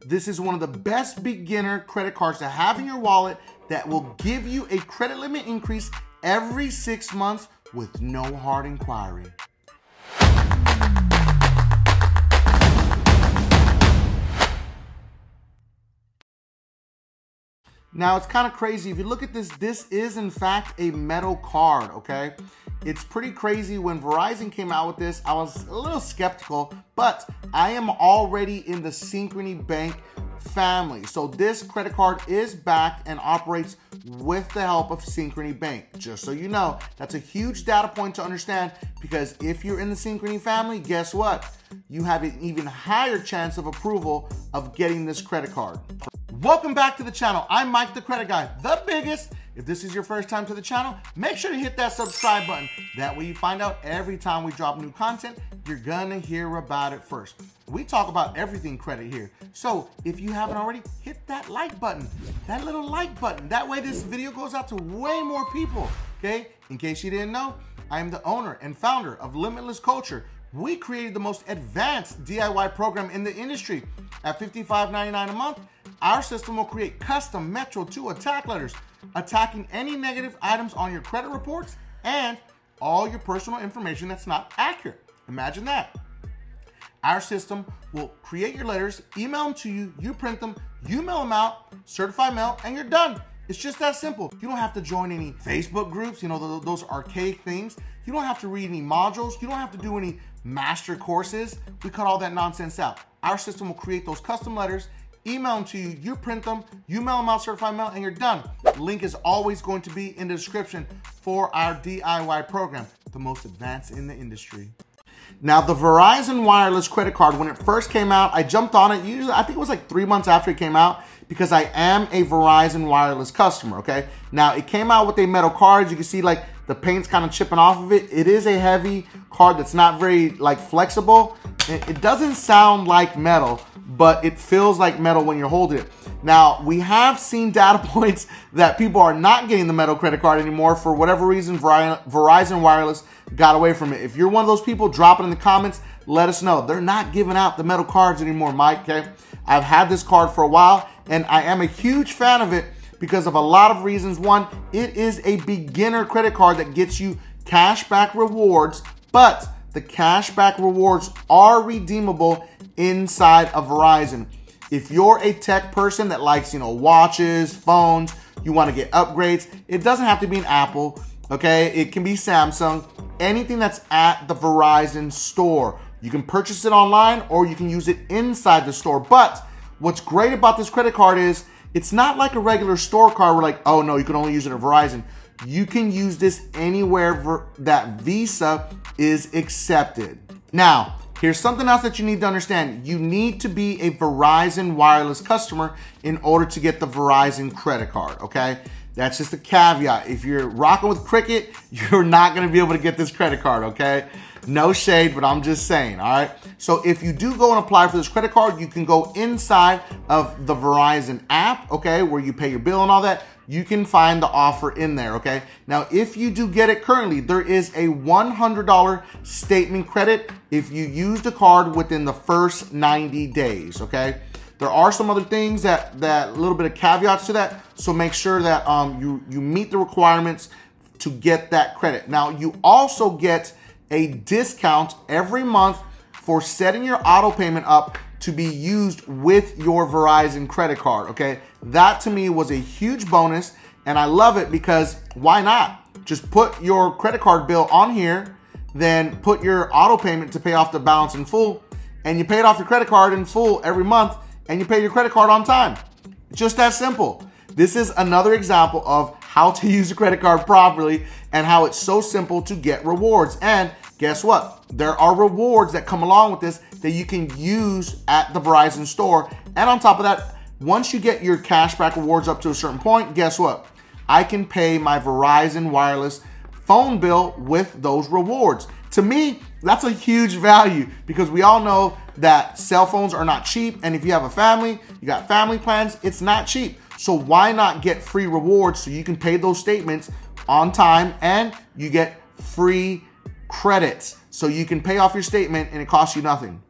This is one of the best beginner credit cards to have in your wallet that will give you a credit limit increase every 6 months with no hard inquiry. Now, it's kind of crazy. If you look at this, this is in fact a metal card, okay? It's pretty crazy. When Verizon came out with this, I was a little skeptical, but I am already in the Synchrony Bank family. So this credit card is backed and operates with the help of Synchrony Bank. Just so you know, that's a huge data point to understand, because if you're in the Synchrony family, guess what? You have an even higher chance of approval of getting this credit card. Welcome back to the channel. I'm Mike the Credit Guy, the biggest. If this is your first time to the channel, make sure to hit that subscribe button. That way you find out every time we drop new content, you're gonna hear about it first. We talk about everything credit here. So if you haven't already, hit that like button, that little like button. That way this video goes out to way more people, okay? In case you didn't know, I am the owner and founder of Limitless Culture. We created the most advanced DIY program in the industry. At $55.99 a month, our system will create custom Metro 2 attack letters, attacking any negative items on your credit reports and all your personal information that's not accurate. Imagine that. Our system will create your letters, email them to you, you print them, you mail them out, certified mail, and you're done. It's just that simple. You don't have to join any Facebook groups, you know, those archaic things. You don't have to read any modules. You don't have to do any master courses. We cut all that nonsense out. Our system will create those custom letters, email them to you, you print them, you mail them out certified mail, and you're done. The link is always going to be in the description for our DIY program, the most advanced in the industry. Now, the Verizon wireless credit card, when it first came out, I jumped on it. Usually, I think it was like 3 months after it came out, because I am a Verizon wireless customer, okay? Now, it came out with a metal card. You can see like the paint's kind of chipping off of it. It is a heavy card that's not very like flexible. It doesn't sound like metal, but it feels like metal when you're holding it. Now, we have seen data points that people are not getting the metal credit card anymore. For whatever reason, Verizon Wireless got away from it. If you're one of those people, drop it in the comments. Let us know. They're not giving out the metal cards anymore, Mike, okay? I've had this card for a while, and I am a huge fan of it because of a lot of reasons. One, it is a beginner credit card that gets you cashback rewards, but the cashback rewards are redeemable inside of Verizon. If you're a tech person that likes, you know, watches, phones, you want to get upgrades, it doesn't have to be an Apple, okay? It can be Samsung, anything that's at the Verizon store. You can purchase it online or you can use it inside the store. But what's great about this credit card is it's not like a regular store card where like, oh no, you can only use it at Verizon. You can use this anywhere that Visa is accepted. Now, here's something else that you need to understand. You need to be a Verizon wireless customer in order to get the Verizon credit card, okay? That's just a caveat. If you're rocking with Cricket, you're not gonna be able to get this credit card, okay? No shade, but I'm just saying, all right? So if you do go and apply for this credit card, you can go inside of the Verizon app, okay, where you pay your bill and all that. You can find the offer in there, okay? Now, if you do get it currently, there is a $100 statement credit if you use the card within the first 90 days, okay? There are some other things that little bit of caveats to that, so make sure that you meet the requirements to get that credit. Now, you also get a discount every month for setting your auto payment up to be used with your Verizon credit card, okay? That to me was a huge bonus, and I love it because why not? Just put your credit card bill on here, then put your auto payment to pay off the balance in full, and you paid off your credit card in full every month, and you pay your credit card on time. Just that simple. This is another example of how to use a credit card properly and how it's so simple to get rewards. And guess what? There are rewards that come along with this that you can use at the Verizon store. And on top of that, once you get your cashback rewards up to a certain point, guess what? I can pay my Verizon wireless phone bill with those rewards. To me, that's a huge value because we all know that cell phones are not cheap. And if you have a family, you got family plans, it's not cheap. So why not get free rewards so you can pay those statements on time and you get free credits so you can pay off your statement and it costs you nothing.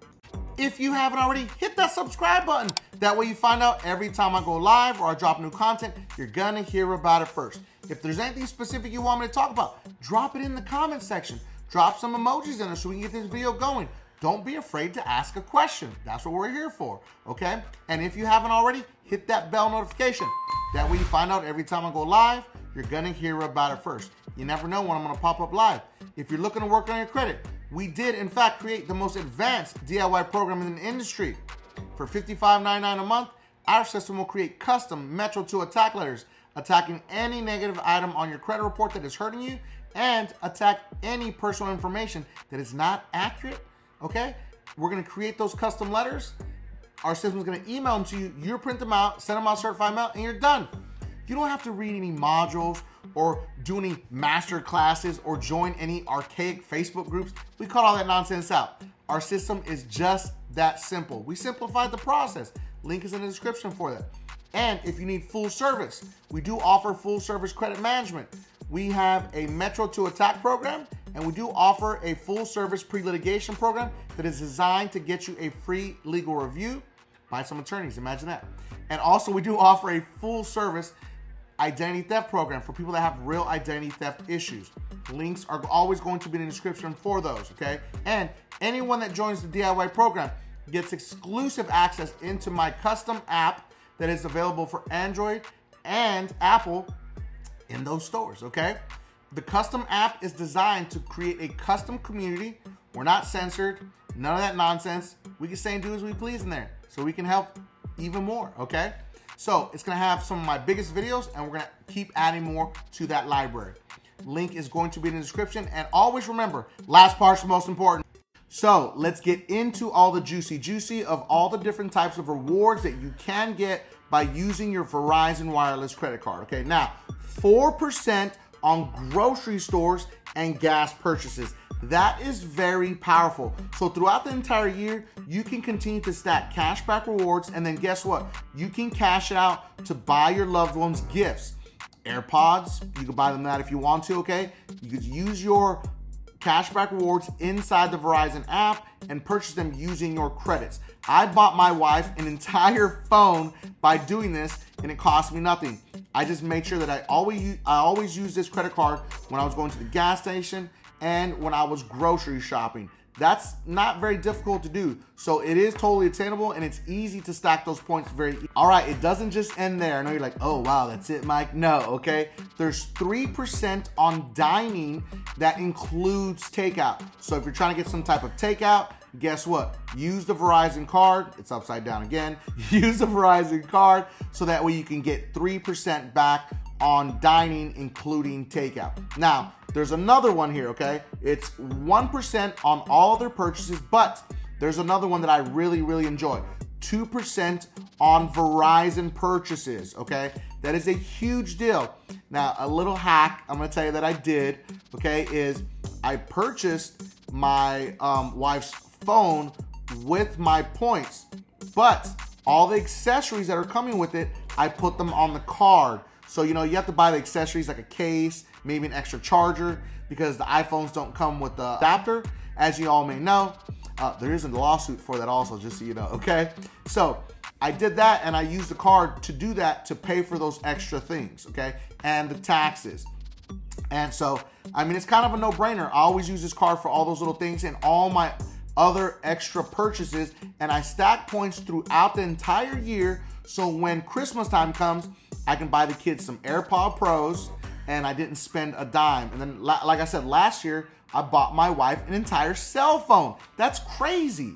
If you haven't already, hit that subscribe button. That way you find out every time I go live or I drop new content, you're gonna hear about it first. If there's anything specific you want me to talk about, drop it in the comment section. Drop some emojis in there so we can get this video going. Don't be afraid to ask a question. That's what we're here for, okay? And if you haven't already, hit that bell notification. That way you find out every time I go live, you're gonna hear about it first. You never know when I'm gonna pop up live. If you're looking to work on your credit, we did in fact create the most advanced DIY program in the industry. For $55.99 a month, our system will create custom Metro 2 attack letters, attacking any negative item on your credit report that is hurting you, and attack any personal information that is not accurate, okay? We're gonna create those custom letters. Our system's gonna email them to you. You print them out, send them out certified mail, and you're done. You don't have to read any modules or do any master classes or join any archaic Facebook groups. We cut all that nonsense out. Our system is just that simple. We simplified the process. Link is in the description for that. And if you need full service, we do offer full service credit management. We have a Metro 2 attack program, and we do offer a full service pre-litigation program that is designed to get you a free legal review by some attorneys. Imagine that. And also we do offer a full service identity theft program for people that have real identity theft issues. Links are always going to be in the description for those, okay? And anyone that joins the DIY program gets exclusive access into my custom app that is available for Android and Apple in those stores, okay? The custom app is designed to create a custom community. We're not censored, none of that nonsense. We can say and do as we please in there, so we can help even more, okay? So it's gonna have some of my biggest videos, and we're gonna keep adding more to that library. Link is going to be in the description, and always remember, last part's the most important. So let's get into all the juicy of all the different types of rewards that you can get by using your Verizon wireless credit card, okay? Now, 4% on grocery stores and gas purchases. That is very powerful. So throughout the entire year, you can continue to stack cashback rewards, and then guess what? You can cash it out to buy your loved ones gifts. AirPods, you can buy them that if you want to, okay? You could use your cashback rewards inside the Verizon app and purchase them using your credits. I bought my wife an entire phone by doing this, and it cost me nothing. I just made sure that I always use this credit card when I was going to the gas station and when I was grocery shopping. That's not very difficult to do. So it is totally attainable, and it's easy to stack those points very easy. All right, it doesn't just end there. I know you're like, oh wow, that's it, Mike. No, okay? There's 3% on dining that includes takeout. So if you're trying to get some type of takeout, guess what? Use the Verizon card. It's upside down again. Use the Verizon card so that way you can get 3% back on dining, including takeout. Now, there's another one here, okay? It's 1% on all their purchases, but there's another one that I really enjoy. 2% on Verizon purchases, okay? That is a huge deal. Now, a little hack I'm gonna tell you that I did, okay, is I purchased my wife's phone with my points, but all the accessories that are coming with it, I put them on the card. So, you know, you have to buy the accessories like a case, maybe an extra charger, because the iPhones don't come with the adapter, as you all may know. There is a lawsuit for that also, just so you know, okay? So I did that, and I used the card to do that, to pay for those extra things, okay? And the taxes. And so, I mean, it's kind of a no-brainer. I always use this card for all those little things and all my other extra purchases, and I stack points throughout the entire year, so when Christmas time comes, I can buy the kids some AirPod Pros, and I didn't spend a dime. And then, like I said, last year, I bought my wife an entire cell phone. That's crazy.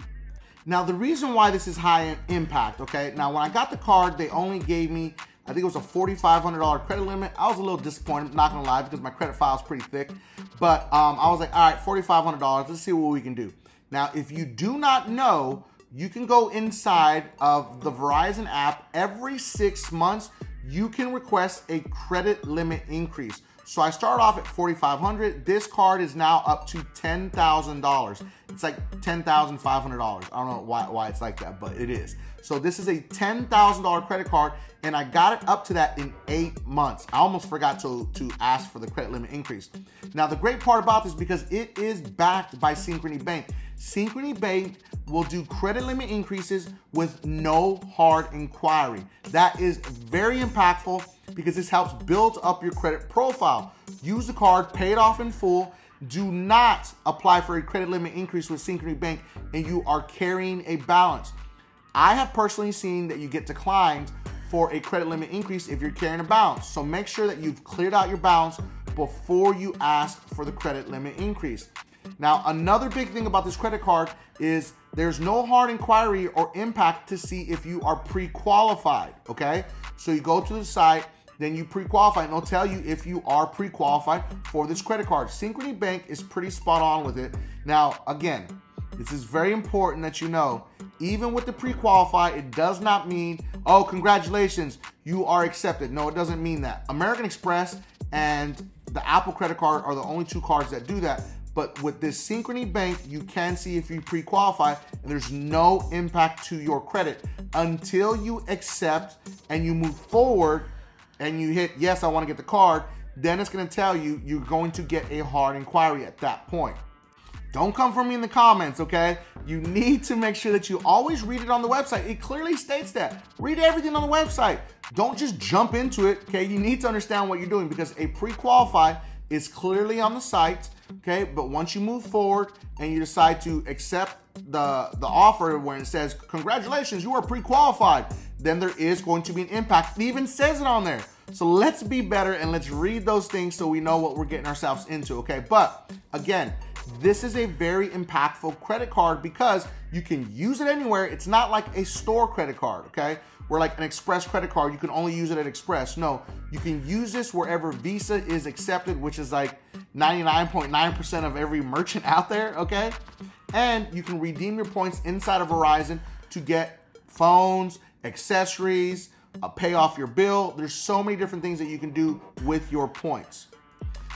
Now, the reason why this is high impact, okay? Now, when I got the card, they only gave me, I think it was a $4,500 credit limit. I was a little disappointed, not gonna lie, because my credit file is pretty thick. But I was like, all right, $4,500, let's see what we can do. Now, if you do not know, you can go inside of the Verizon app. Every 6 months, you can request a credit limit increase. So I started off at $4,500. This card is now up to $10,000. It's like $10,500. I don't know why it's like that, but it is. So this is a $10,000 credit card, and I got it up to that in 8 months. I almost forgot to ask for the credit limit increase. Now, the great part about this, because it is backed by Synchrony Bank. Synchrony Bank will do credit limit increases with no hard inquiry. That is very impactful because this helps build up your credit profile. Use the card, pay it off in full. Do not apply for a credit limit increase with Synchrony Bank and you are carrying a balance. I have personally seen that you get declined for a credit limit increase if you're carrying a balance. So make sure that you've cleared out your balance before you ask for the credit limit increase. Now, another big thing about this credit card is there's no hard inquiry or impact to see if you are pre-qualified, okay? So you go to the site, then you pre-qualify, and it'll tell you if you are pre-qualified for this credit card. Synchrony Bank is pretty spot on with it. Now, again, this is very important that you know, even with the pre-qualify, it does not mean, oh, congratulations, you are accepted. No, it doesn't mean that. American Express and the Apple credit card are the only two cards that do that. But with this Synchrony Bank, you can see if you pre-qualify, and there's no impact to your credit until you accept and you move forward and you hit, yes, I want to get the card. Then it's going to tell you you're going to get a hard inquiry at that point. Don't come for me in the comments, okay? You need to make sure that you always read it on the website. It clearly states that. Read everything on the website. Don't just jump into it, okay? You need to understand what you're doing because a pre-qualify is clearly on the site, okay? But once you move forward and you decide to accept the offer when it says, congratulations, you are pre-qualified, then there is going to be an impact. It even says it on there. So let's be better and let's read those things so we know what we're getting ourselves into, okay? But again, this is a very impactful credit card because you can use it anywhere. It's not like a store credit card, okay? Where like an Express credit card, you can only use it at Express. No, you can use this wherever Visa is accepted, which is like 99.9% of every merchant out there, okay? And you can redeem your points inside of Verizon to get phones, accessories, pay off your bill. There's so many different things that you can do with your points.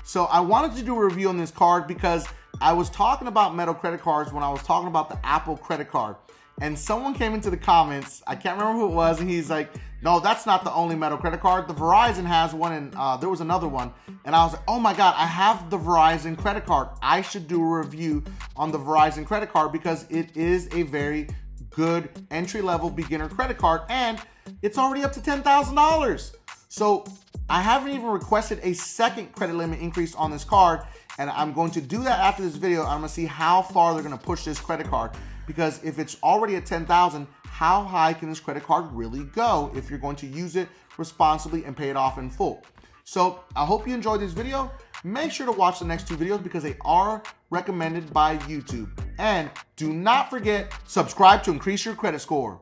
So I wanted to do a review on this card because I was talking about metal credit cards when I was talking about the Apple credit card. And someone came into the comments, I can't remember who it was, and he's like, no, that's not the only metal credit card. The Verizon has one, and there was another one. And I was like, oh my God, I have the Verizon credit card. I should do a review on the Verizon credit card because it is a very good entry-level beginner credit card, and it's already up to $10,000. So I haven't even requested a second credit limit increase on this card, and I'm going to do that after this video. I'm gonna see how far they're gonna push this credit card, because if it's already at $10,000, how high can this credit card really go if you're going to use it responsibly and pay it off in full? So I hope you enjoyed this video. Make sure to watch the next two videos because they are recommended by YouTube. And do not forget, subscribe to increase your credit score.